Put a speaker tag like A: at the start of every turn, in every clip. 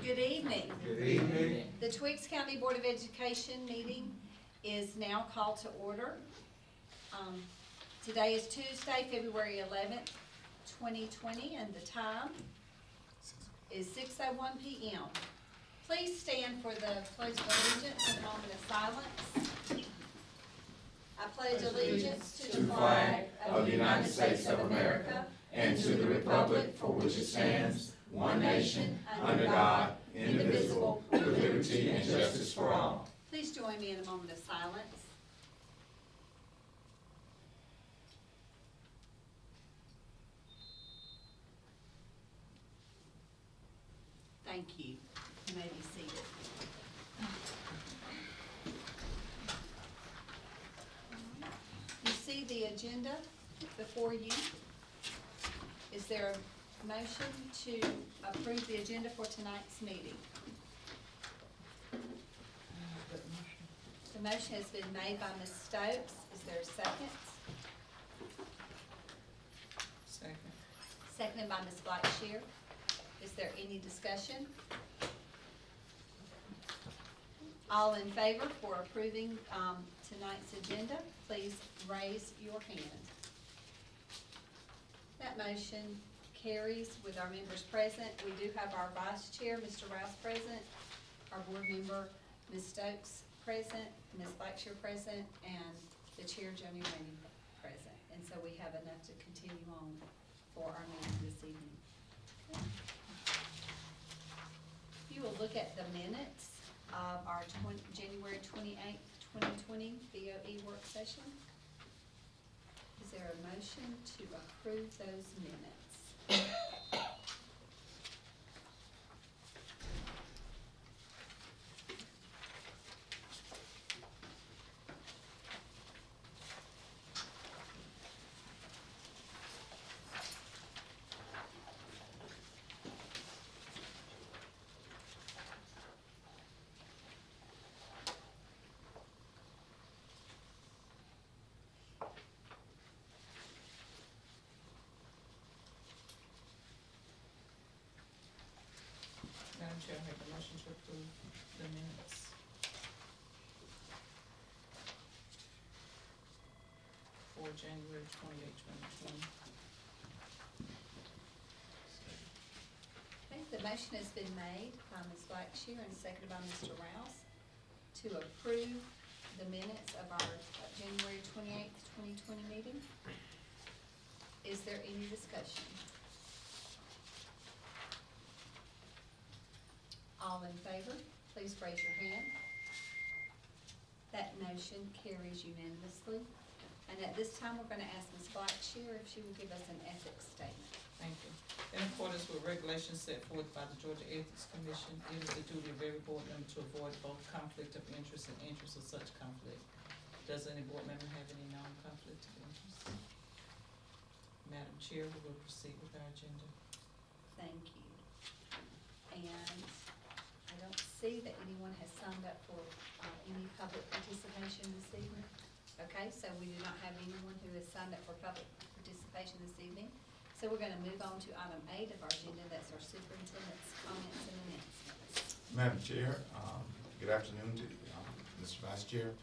A: Good evening.
B: Good evening.
A: The Tweeds County Board of Education meeting is now called to order. Today is Tuesday, February 11th, 2020, and the time is 6:01 p.m. Please stand for the Pledge of Allegiance and a moment of silence. I pledge allegiance to the flag of the United States of America and to the republic for which it stands, one nation, under God, indivisible, with liberty and justice for all. Please join me in a moment of silence. Thank you. You may be seated. You see the agenda before you. Is there a motion to approve the agenda for tonight's meeting? The motion has been made by Ms. Stokes. Is there a second?
B: Second.
A: Seconded by Ms. Blackshear. Is there any discussion? All in favor for approving tonight's agenda, please raise your hand. That motion carries with our members present. We do have our vice chair, Mr. Rouse, present, our board member, Ms. Stokes, present, Ms. Blackshear present, and the chair, Joni Rainey, present. And so we have enough to continue on for our meeting this evening. Okay. You will look at the minutes of our January 28th, 2020 BOE work session. Is there a motion to approve those minutes?
B: Madam Chair, I make a motion to approve the minutes for January 28th, 2020.
A: Okay, the motion has been made by Ms. Blackshear and seconded by Mr. Rouse to approve the minutes of our January 28th, 2020 meeting. Is there any discussion? All in favor, please raise your hand. That motion carries unanimously. And at this time, we're going to ask Ms. Blackshear if she will give us an ethics statement.
B: Thank you. In accordance with regulations set forth by the Georgia Ethics Commission, it is the duty of every board member to avoid both conflict of interest and interest of such conflict. Does any board member have any non-conflict of interest? Madam Chair, we will proceed with our agenda.
A: Thank you. And I don't see that anyone has signed up for any public participation this evening. Okay, so we do not have anyone who has signed up for public participation this evening. So we're going to move on to item 8 of our agenda. That's our superintendent's comments and announcements.
C: Madam Chair, good afternoon to Mr. Vice Chair,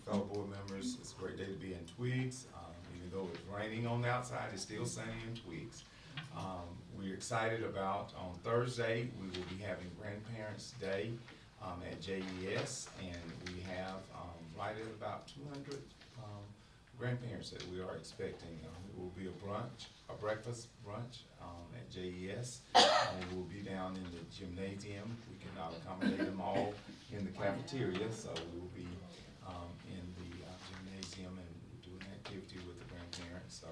C: fellow board members. It's a great day to be in Tweeds. Even though it's raining on the outside, it's still sunny in Tweeds. We're excited about on Thursday, we will be having Grandparents' Day at JES, and we have right at about 200 grandparents that we are expecting. It will be a breakfast brunch at JES, and it will be down in the gymnasium. We cannot accommodate them all in the cafeteria, so we will be in the gymnasium and do an activity with the grandparents. So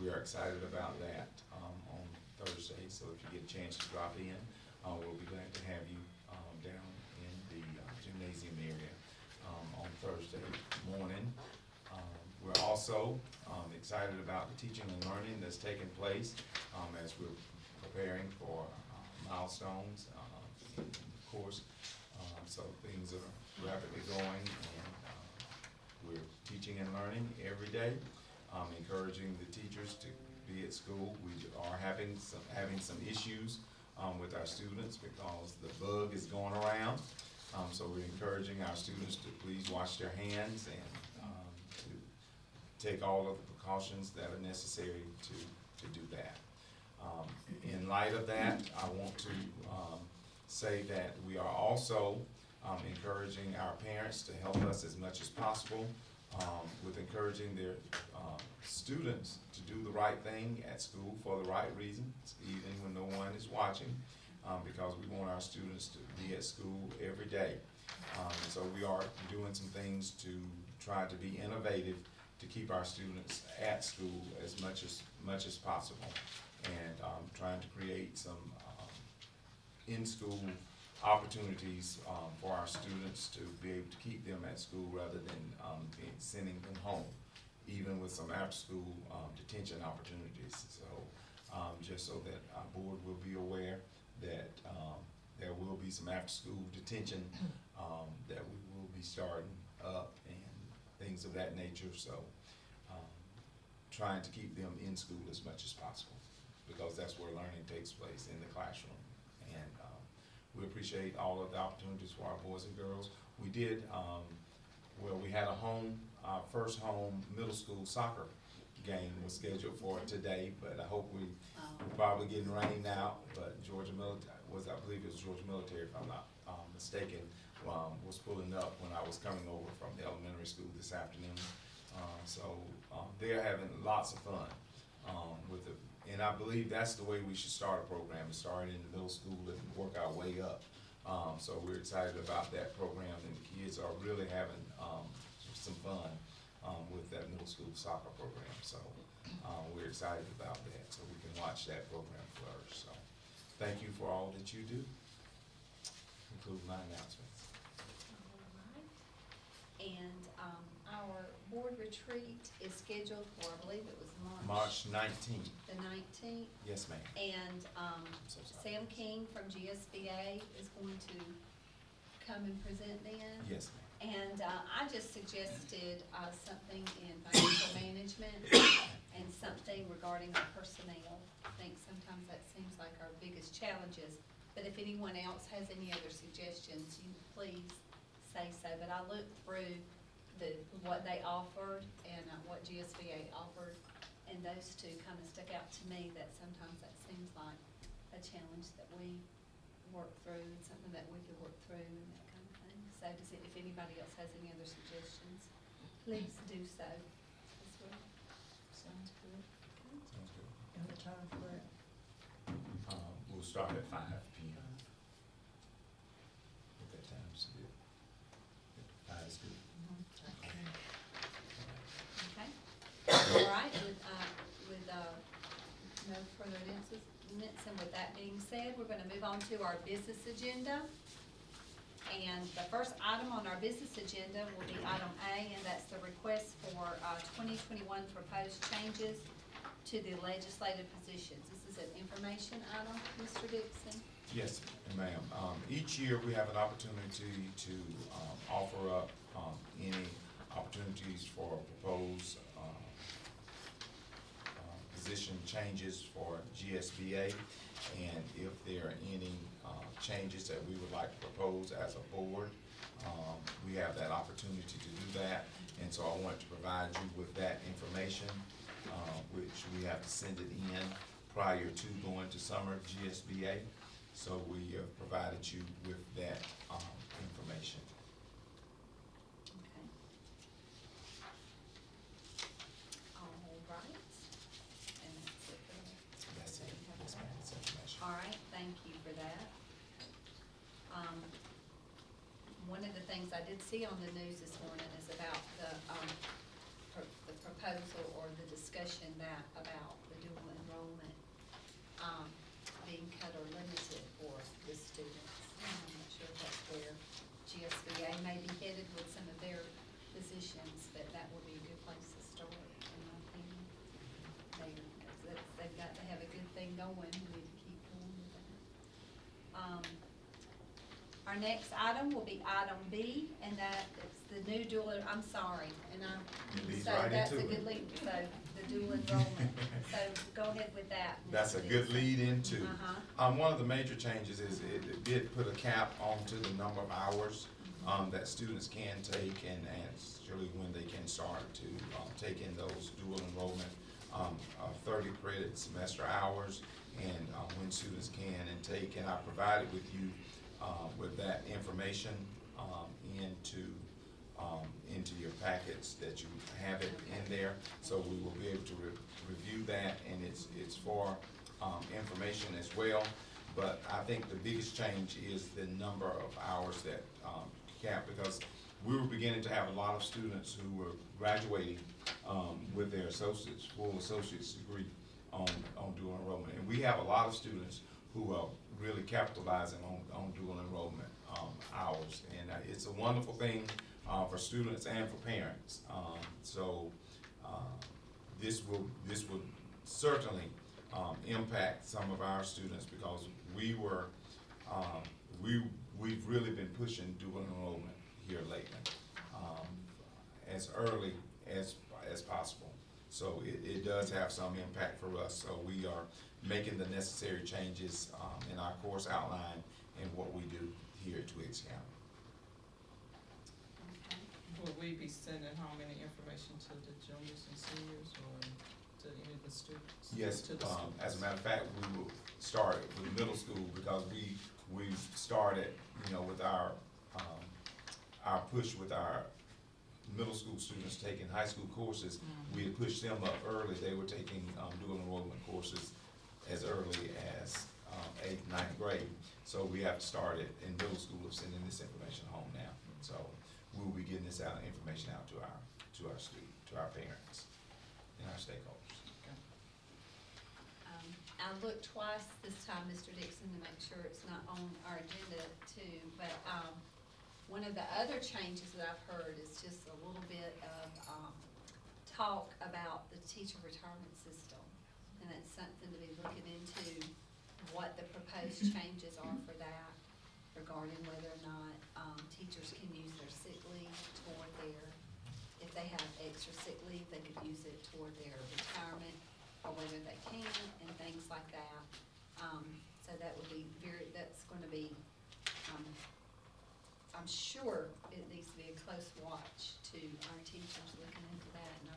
C: we are excited about that on Thursday. So if you get a chance to drop in, we'll be glad to have you down in the gymnasium area on Thursday morning. We're also excited about the teaching and learning that's taking place as we're preparing for milestones in the course. So things are rapidly going, and we're teaching and learning every day, encouraging the teachers to be at school. We are having some issues with our students because the bug is going around. So we're encouraging our students to please wash their hands and to take all of the precautions that are necessary to do that. In light of that, I want to say that we are also encouraging our parents to help us as much as possible with encouraging their students to do the right thing at school for the right reasons, even when no one is watching, because we want our students to be at school every day. So we are doing some things to try to be innovative to keep our students at school as much as possible, and trying to create some in-school opportunities for our students to be able to keep them at school rather than sending them home, even with some after-school detention opportunities. So just so that our board will be aware that there will be some after-school detention that we will be starting up and things of that nature. So trying to keep them in school as much as possible, because that's where learning takes place, in the classroom. And we appreciate all of the opportunities for our boys and girls. We did, we had our first home middle school soccer game was scheduled for today, but I hope we're probably getting rained out. But Georgia Military I believe it was Georgia Military, if I'm not mistaken, was pulling up when I was coming over from the elementary school this afternoon. So they're having lots of fun with it. And I believe that's the way we should start a program, is start in the middle school and work our way up. So we're excited about that program, and the kids are really having some fun with that middle school soccer program. So we're excited about that, so we can watch that program flourish. So thank you for all that you do. Include my announcements.
A: All right. And our board retreat is scheduled for, I believe it was
C: March 19th.
A: the 19th.
C: Yes, ma'am.
A: And
C: I'm so sorry.
A: Sam King from GSBA is going to come and present then.
C: Yes, ma'am.
A: And I just suggested something in financial management and something regarding our personnel. I think sometimes that seems like our biggest challenges, but if anyone else has any other suggestions, you please say so. But I looked through what they offered and what GSBA offered, and those two kind of stuck out to me, that sometimes that seems like a challenge that we work through, and something that we could work through and that kind of thing. So if anybody else has any other suggestions, please do so as well.
B: Sounds good.
C: Sounds good.
B: And the time for it?
C: We'll start at 5 p.m. If that time's good. 5 is good.
B: Okay.
A: Okay, all right, with no further announcements, and with that being said, we're gonna move on to our business agenda. And the first item on our business agenda will be item A, and that's the request for 2021 proposed changes to the legislative positions. This is an information item, Mr. Dixon?
C: Yes, ma'am. Each year, we have an opportunity to offer up any opportunities for proposed position changes for GSBA. And if there are any changes that we would like to propose as a board, we have that opportunity to do that. And so I want to provide you with that information, which we have to send it in prior to going to summer GSBA. So we have provided you with that information.
A: Okay. All right. And that's it for that.
C: That's it. Yes, ma'am. That's information.
A: All right, thank you for that. One of the things I did see on the news this morning is about the proposal or the discussion about the dual enrollment being cut or limited for the students. I'm not sure if that's where GSBA may be headed with some of their positions, but that would be a good place to start, in my opinion. They've got to have a good thing going, we need to keep going with that. Our next item will be item B, and that is the new dual, I'm sorry, and
C: You lead
A: so
C: right
A: that's a
C: into
A: good
C: it.
A: link. So the the dual enrollment. So go ahead with that.
C: That's a
A: Mr.
C: good
A: Dixon.
C: lead into.
A: Uh-huh.
C: One of the major changes is it did put a cap onto the number of hours, that students can take and surely when they can start to, take in those dual enrollment, 30 credit semester hours, and, when students can and take, and I provided with you, with that information, into your packets that you have it in there, so we will be able to review that, and it's for, information as well. But I think the biggest change is the number of hours that, cap, because we were beginning to have a lot of students who were graduating, with their associates, full associate's degree on dual enrollment. And we have a lot of students who are really capitalizing on dual enrollment, hours. And it's a wonderful thing, for students and for parents. This will certainly, impact some of our students, because we've really been pushing dual enrollment here lately, as early as possible. So it does have some impact for us, so we are making the necessary changes, in our course outline and what we do here at Twiggs County.
A: Okay.
B: Will we be sending home any information to the juniors and seniors or to any of the students?
C: Yes,
B: To the students?
C: as a matter of fact, we will start with middle school, because we've started, with our push with our middle school students taking high school courses. We had pushed them up early. They were taking, dual enrollment courses as early as, 8th, 9th grade. So we have to start it in middle school of sending this information home now. So we'll be getting this information out to our parents and our stakeholders.
A: I looked twice this time, Mr. Dixon, to make sure it's not on our agenda too, but, one of the other changes that I've heard is just a little bit of, talk about the teacher retirement system. And that's something to be looking into, what the proposed changes are for that, regarding whether or not, teachers can use their sick leave toward if they have extra sick leave, they could use it toward their retirement, or whether they can, and things like that. So that would be that's gonna be, I'm sure it needs to be a close watch to our teachers looking into that, and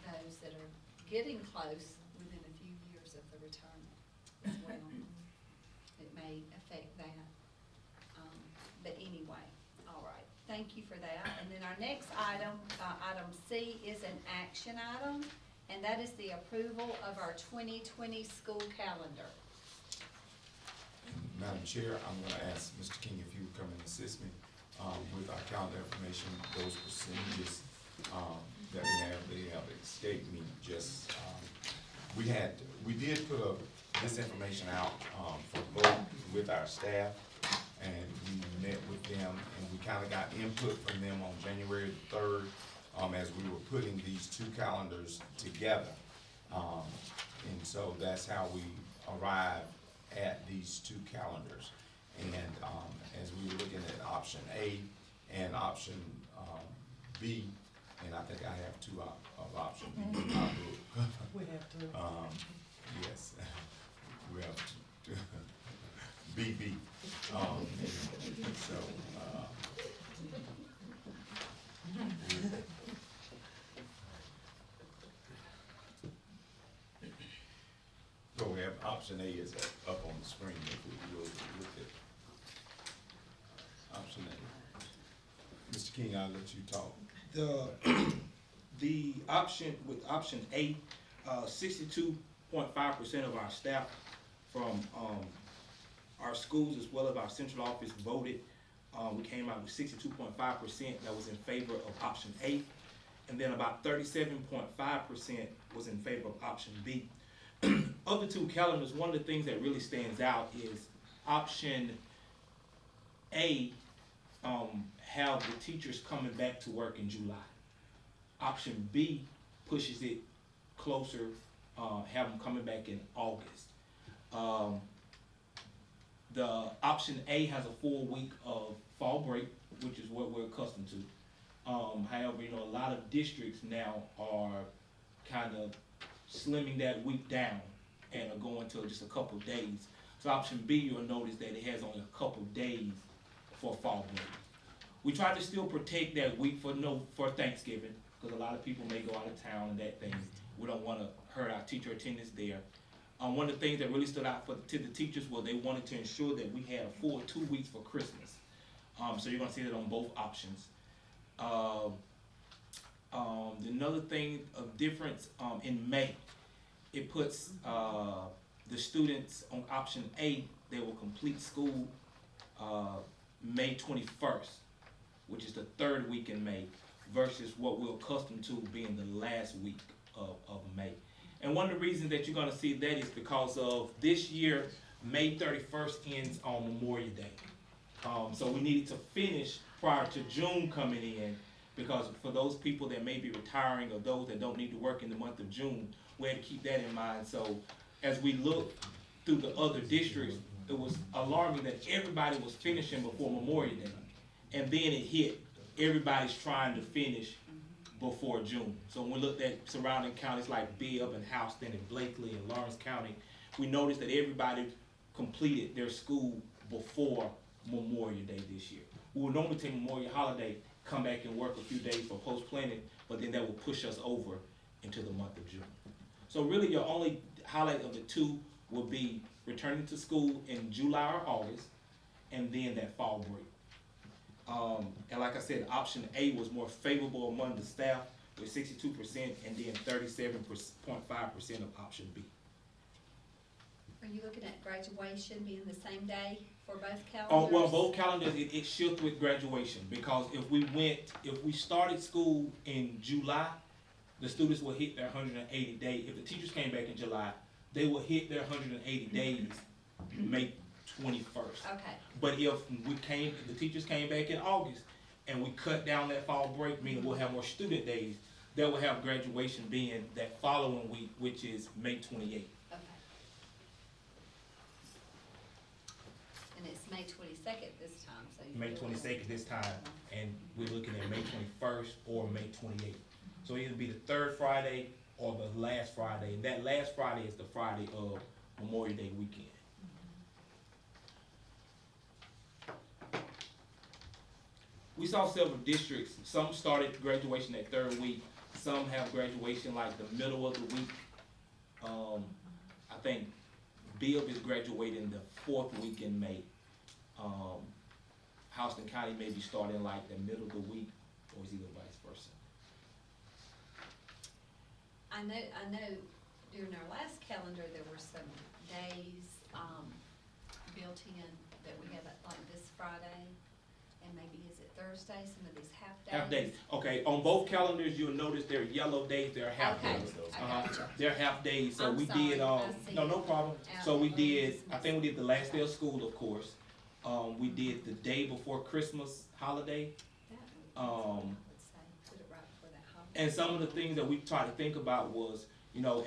A: those that are getting close within a few years of the retirement as well. It may affect that. But anyway, all right, thank you for that. And then our next item, item C, is an action item, and that is the approval of our 2020 school calendar.
C: Madam Chair, I'm gonna ask Mr. King if you would come and assist me, with our calendar information, those percentages, that they have escaped me just, we did put this information out, for vote with our staff, and we met with them, and we kinda got input from them on January 3rd, as we were putting these two calendars together. And so that's how we arrived at these two calendars. And, as we were looking at option A and option, B, and I think I have two of option B in my book.
D: We have to.
C: Yes, we have to, BB. So we have option A is up on the screen, if we will look at option A. Mr. King, I'll let you talk.
E: The option, with option A, 62.5% of our staff from our schools as well as our central office voted. We came out with 62.5% that was in favor of option A, and then about 37.5% was in favor of option B. Of the two calendars, one of the things that really stands out is option A, have the teachers coming back to work in July. Option B pushes it closer, have them coming back in August. The option A has a full week of fall break, which is what we're accustomed to. However, a lot of districts now are kind of slimming that week down and are going to just a couple days. So option B, you'll notice that it has only a couple days for fall break. We try to still protect that week for Thanksgiving, because a lot of people may go out of town and that thing. We don't want to hurt our teacher attendance there. One of the things that really stood out to the teachers was they wanted to ensure that we had a full 2 weeks for Christmas. So you're gonna see that on both options. Another thing of difference in May, it puts the students on option A. They will complete school May 21st, which is the 3rd week in May, versus what we're accustomed to being the last week of May. And one of the reasons that you're gonna see that is because of this year, May 31st ends on Memorial Day. So we needed to finish prior to June coming in, because for those people that may be retiring or those that don't need to work in the month of June, we had to keep that in mind. So as we look through the other districts, it was alarming that everybody was finishing before Memorial Day. And then it hit, everybody's trying to finish before June. So when we looked at surrounding counties like Bibb and Houston and Blakely and Lawrence County, we noticed that everybody completed their school before Memorial Day this year. We would normally take Memorial holiday, come back and work a few days for post-planning, but then that will push us over into the month of June. So really your only highlight of the two will be returning to school in July or August, and then that fall break. And like I said, option A was more favorable among the staff with 62%, and then 37.5% of option B.
A: Are you looking at graduation being the same day for both calendars?
E: Oh, well, both calendars, it shifts with graduation, because if we started school in July, the students will hit their 180 days. If the teachers came back in July, they will hit their 180 days May 21st.
A: Okay,
E: But if the teachers came back in August and we cut down that fall break, meaning we'll have more student days, they will have graduation being that following week, which is May 28th.
A: okay. And it's May 22nd this time, so.
E: May 22nd this time, and we're looking at May 21st or May 28th. So it'll be the 3rd Friday or the last Friday, and that last Friday is the Friday of Memorial Day weekend. We saw several districts, some started graduation that 3rd week, some have graduation like the middle of the week. I think Bibb is graduating the 4th week in May. Houston County may be starting like the middle of the week, or is either vice versa.
A: I know during our last calendar, there were some days, built in that we have like this Friday, and maybe is it Thursday, some of these half days?
E: Half days, okay, on both calendars, you'll notice they're yellow days, they're half
A: Okay,
E: days.
A: I gotcha.
E: They're half days, so
A: I'm
E: we
A: sorry,
E: did,
A: I see
E: no
A: it.
E: problem.
A: Out
E: So we
A: of
E: did,
A: this
E: I think we did the last day of school, of course. We did the day before Christmas holiday.
A: That would-
E: Um,
A: I would say, put it right before that holiday.
E: And some of the things that we tried to think about was, you know,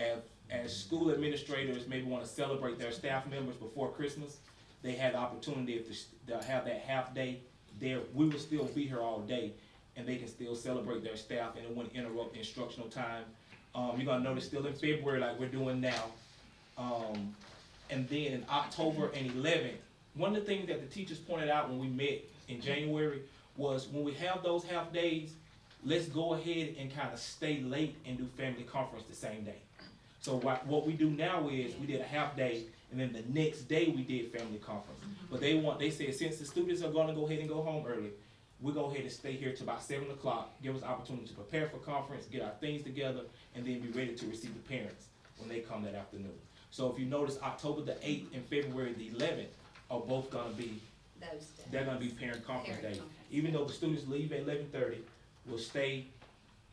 E: as school administrators maybe want to celebrate their staff members before Christmas, they had the opportunity if they'll have that half day there. We will still be here all day, and they can still celebrate their staff, and it wouldn't interrupt the instructional time. You're gonna notice still in February, like we're doing now. And then in October and 11th, one of the things that the teachers pointed out when we met in January was when we have those half days, let's go ahead and kind of stay late and do family conference the same day. So what we do now is we did a half day, and then the next day we did family conference. But they said since the students are gonna go ahead and go home early, we go ahead and stay here till about 7 o'clock, give us opportunity to prepare for conference, get our things together, and then be ready to receive the parents when they come that afternoon. So if you notice, October the 8th and February the 11th are both gonna be,
A: Those days.
E: they're gonna be parent conference
A: Parent
E: days.
A: conference.
E: Even though the students leave at 11:30, we'll stay,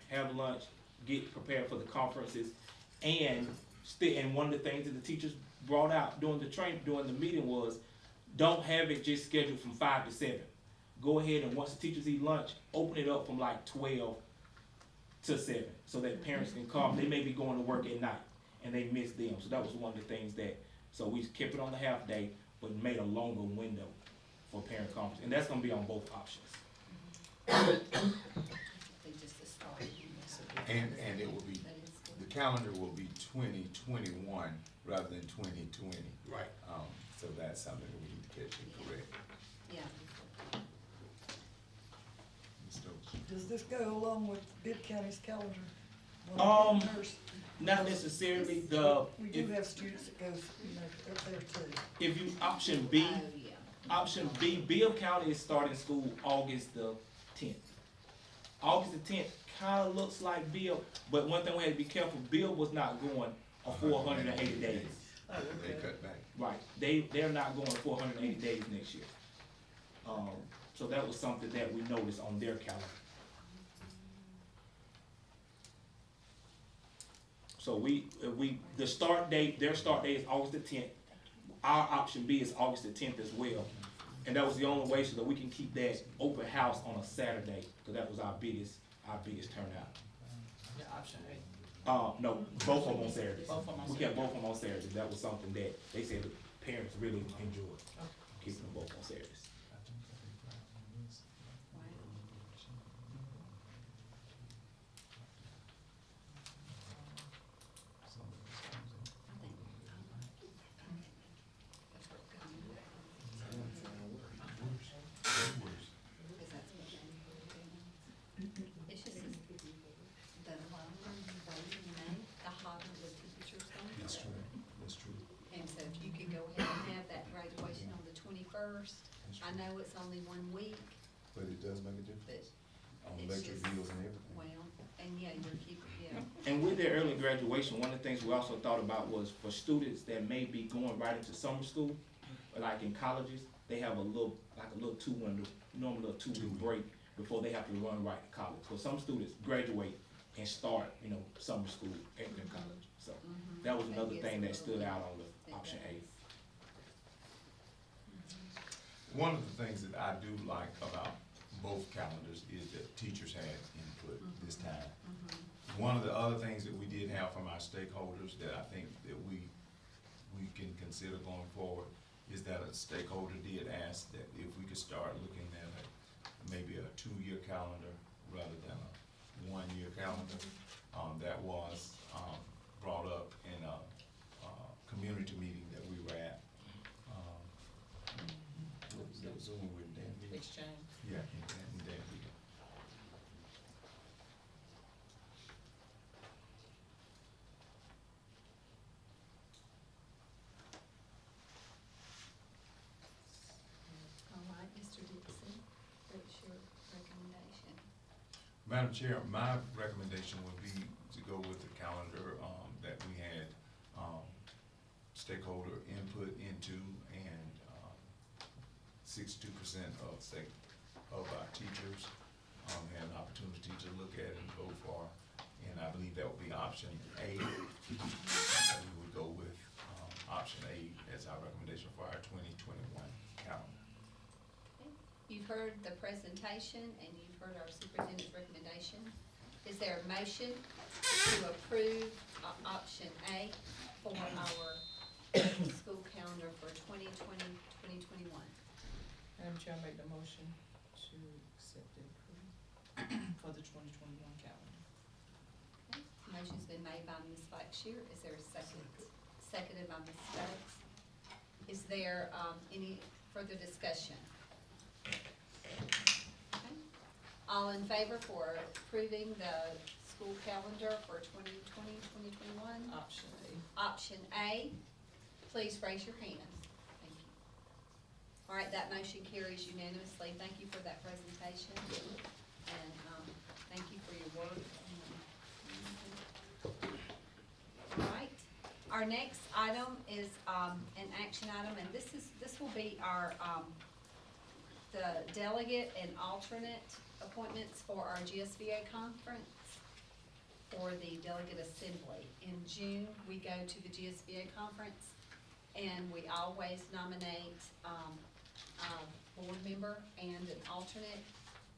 E: have lunch, get prepared for the conferences, and one of the things that the teachers brought out during the meeting was, don't have it just scheduled from 5 to 7. Go ahead and once the teachers eat lunch, open it up from like 12 to 7, so that parents can come. They may be going to work at night and they miss them. So that was one of the things so we kept it on the half day, but made a longer window for parent conference. And that's gonna be on both options.
A: They just started.
C: And it will be,
A: That is good.
C: the calendar will be 2021 rather than 2020.
E: Right.
C: So that's something that we need to catch and correct.
A: Yeah.
C: Ms. Stokes?
D: Does this go along with Bibb County's calendar? Nurse?
E: Not necessarily,
D: We do have students that goes, up there too.
E: if you, option B,
A: Oh, yeah.
E: option B, Bibb County is starting school August the 10th. August the 10th kinda looks like Bibb, but one thing we had to be careful, Bibb was not going a 480 days.
C: They cut back.
E: Right, they're not going 480 days next year. So that was something that we noticed on their calendar. So their start date is August the 10th. Our option B is August the 10th as well. And that was the only way so that we can keep that open house on a Saturday, because that was our biggest turnout.
B: Yeah, option A.
E: No, both of them on Saturdays.
B: Both of them on
E: We kept both of them on Saturdays. That was something that they said the parents really enjoyed, keeping them both on Saturdays.
A: It's just the longer you wait in May, the hotter the temperature's gonna
C: That's
A: get.
C: true, that's true.
A: And so if you could go ahead and have that graduation on the 21st, I know it's only 1 week,
C: But it does make a difference
A: but
C: on
A: it's
C: electric
A: just-
C: bills and everything.
A: well, and yeah, you're keeping, yeah.
E: And with their early graduation, one of the things we also thought about was for students that may be going right into summer school, like in colleges, they have a little 2 window, normally a 2-week break before they have to run right to college. So some students graduate and start, summer school at their college. So
A: Mhm.
E: that was
A: That
E: another
A: gives
E: thing
A: a
E: that stood
A: little
E: out on
A: bit.
E: the option A.
C: One of the things that I do like about both calendars is that teachers had input this time. One of the other things that we did have from our stakeholders that I think that we can consider going forward is that a stakeholder did ask that if we could start looking at maybe a 2-year calendar rather than a 1-year calendar. That was, brought up in a community meeting that we were at. That was Zoom with Dan.
B: Exchange.
C: Yeah, in Danville.
A: All right, Mr. Dixon, what's your recommendation?
C: Madam Chair, my recommendation would be to go with the calendar, that we had, stakeholder input into, and, 62% of our teachers, had an opportunity to look at and vote for, and I believe that would be option A. That we would go with, option A as our recommendation for our 2021 calendar.
A: You've heard the presentation and you've heard our superintendent's recommendation. Is there a motion to approve option A for our school calendar for 2020-2021?
B: Madam Chair, I make the motion to accept and approve for the 2021 calendar.
A: Okay. Motion's been made by Ms. Blackshear. Is there a second? Seconded by Ms. Stokes. Is there any further discussion? Okay. All in favor for approving the school calendar for 2020-2021?
B: Option A.
A: Option A, please raise your hand. Thank you. All right, that motion carries unanimously. Thank you for that presentation, and thank you for your work. All right, our next item is an action item, and this will be our the delegate and alternate appointments for our GSBA conference for the delegate assembly. In June, we go to the GSBA conference, and we always nominate a board member and an alternate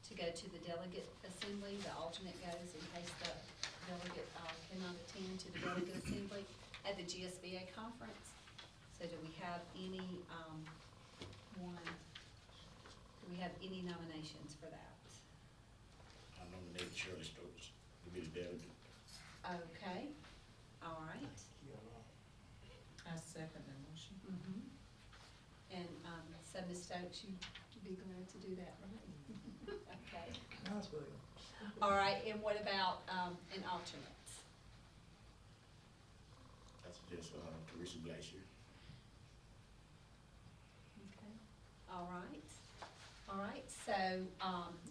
A: to go to the delegate assembly. The alternate goes in case the delegate cannot attend to the delegate assembly at the GSBA conference. So do we have any do we have any nominations for that?
F: I nominate Shirley Stokes to be the delegate.
A: Okay, All right.
B: I second the motion.
A: Mhm. And, so Ms. Stokes, you'd be glad to do that, right? Okay.
D: Nice, William.
A: All right, and what about, an alternate?
F: That's just, Teresa Glacier.
A: Okay. All right. All right, so,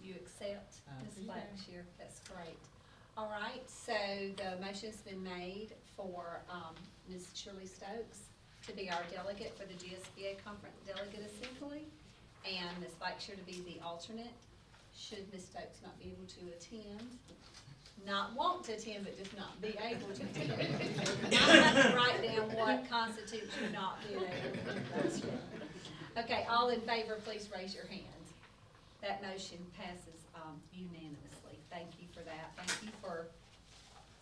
A: you accept
B: I
A: Ms.
B: do that.
A: Blackshear, that's great. All right, so the motion's been made for, Ms. Shirley Stokes to be our delegate for the GSBA Conference Delegate Assembly, and Ms. Blackshear to be the alternate, should Ms. Stokes not be able to attend. Not want to attend, but just not be able to attend. I have to write down what constitutes you not being able to. Okay, all in favor, please raise your hand. That motion passes unanimously. Thank you for that. Thank you for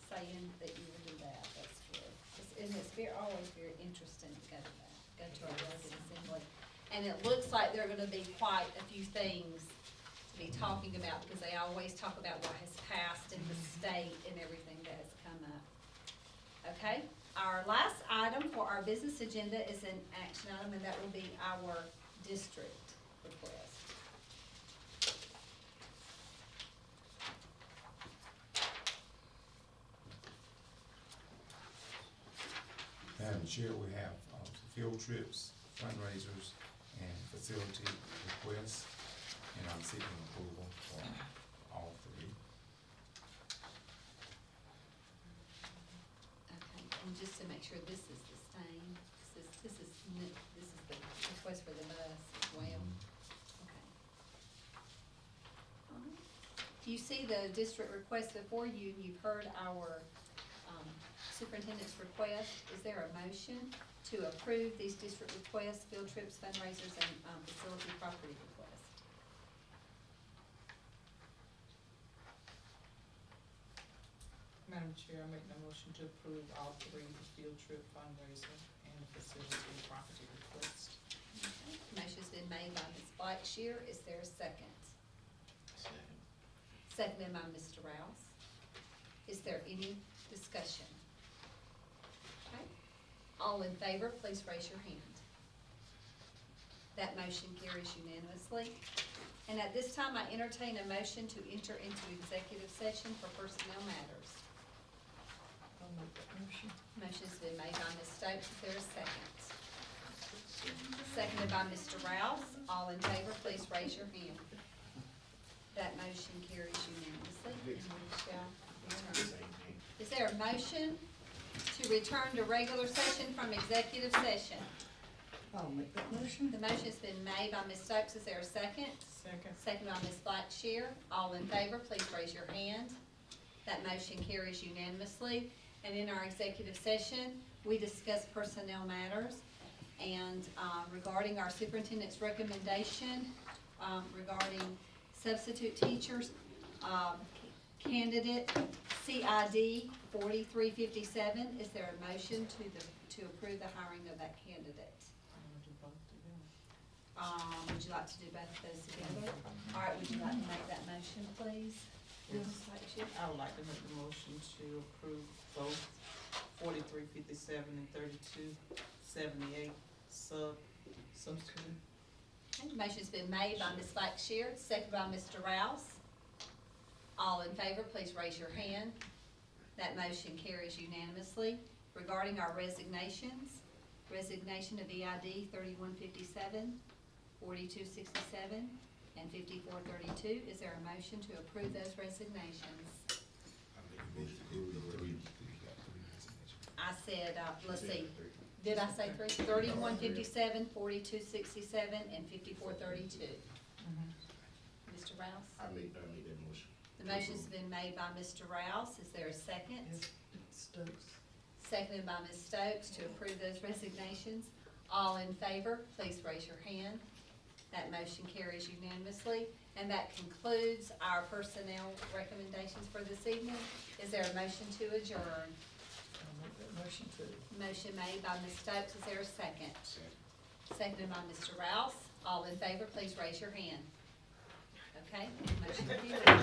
A: saying that you will do that. That's good. And it's always very interesting to go to that, go to our delegate assembly. And it looks like there are gonna be quite a few things to be talking about, because they always talk about what has passed in the state and everything that has come up. Okay, our last item for our business agenda is an action item, and that will be our district request.
C: Madam Chair, we have field trips, fundraisers, and facility requests, and I'm seeking approval for all three.
A: Okay, and just to make sure this is the same, this is the request for the bus as well. Okay. All right. You see the district request before you, and you've heard our superintendent's request. Is there a motion to approve these district requests, field trips, fundraisers, and facility property requests?
B: Madam Chair, I make the motion to approve all three, the field trip, fundraiser, and the facility and property request.
A: Okay. Motion's been made by Ms. Blackshear. Is there a second?
F: Second.
A: Seconded by Mr. Rouse. Is there any discussion? Okay. All in favor, please raise your hand. That motion carries unanimously. And at this time, I entertain a motion to enter into executive session for personnel matters.
D: I'll make that motion.
A: Motion's been made by Ms. Stokes. Is there a second? Seconded by Mr. Rouse. All in favor, please raise your hand. That motion carries unanimously. And we shall adjourn.
F: Same thing.
A: Is there a motion to return to regular session from executive session?
D: I'll make that motion.
A: The motion's been made by Ms. Stokes. Is there a second?
B: Second.
A: Second by Ms. Blackshear. All in favor, please raise your hand. That motion carries unanimously. And in our executive session, we discussed personnel matters. And regarding our superintendent's recommendation, regarding substitute teachers, candidate CID 4357, is there a motion to approve the hiring of that candidate?
B: I'm gonna do both together.
A: Would you like to do both of those together? All right, would you like to make that motion, please?
B: Yes.
A: Ms. Blackshear?
B: I would like to make the motion to approve both 4357 and 3278 substitute.
A: Okay, motion's been made by Ms. Blackshear, seconded by Mr. Rouse. All in favor, please raise your hand. That motion carries unanimously. Regarding our resignations, resignation of EID 3157, 4267, and 5432. Is there a motion to approve those resignations?
F: I make a motion to approve.
A: I said, let's see, did I say three? 3157, 4267, and 5432. Mr. Rouse?
F: I make that motion.
A: The motion's been made by Mr. Rouse. Is there a second?
D: Yes, Stokes.
A: Seconded by Ms. Stokes to approve those resignations. All in favor, please raise your hand. That motion carries unanimously. And that concludes our personnel recommendations for this evening. Is there a motion to adjourn?
D: I'll make that motion too.
A: Motion made by Ms. Stokes. Is there a second?
F: Second.
A: Seconded by Mr. Rouse. All in favor, please raise your hand. Okay, motion carries.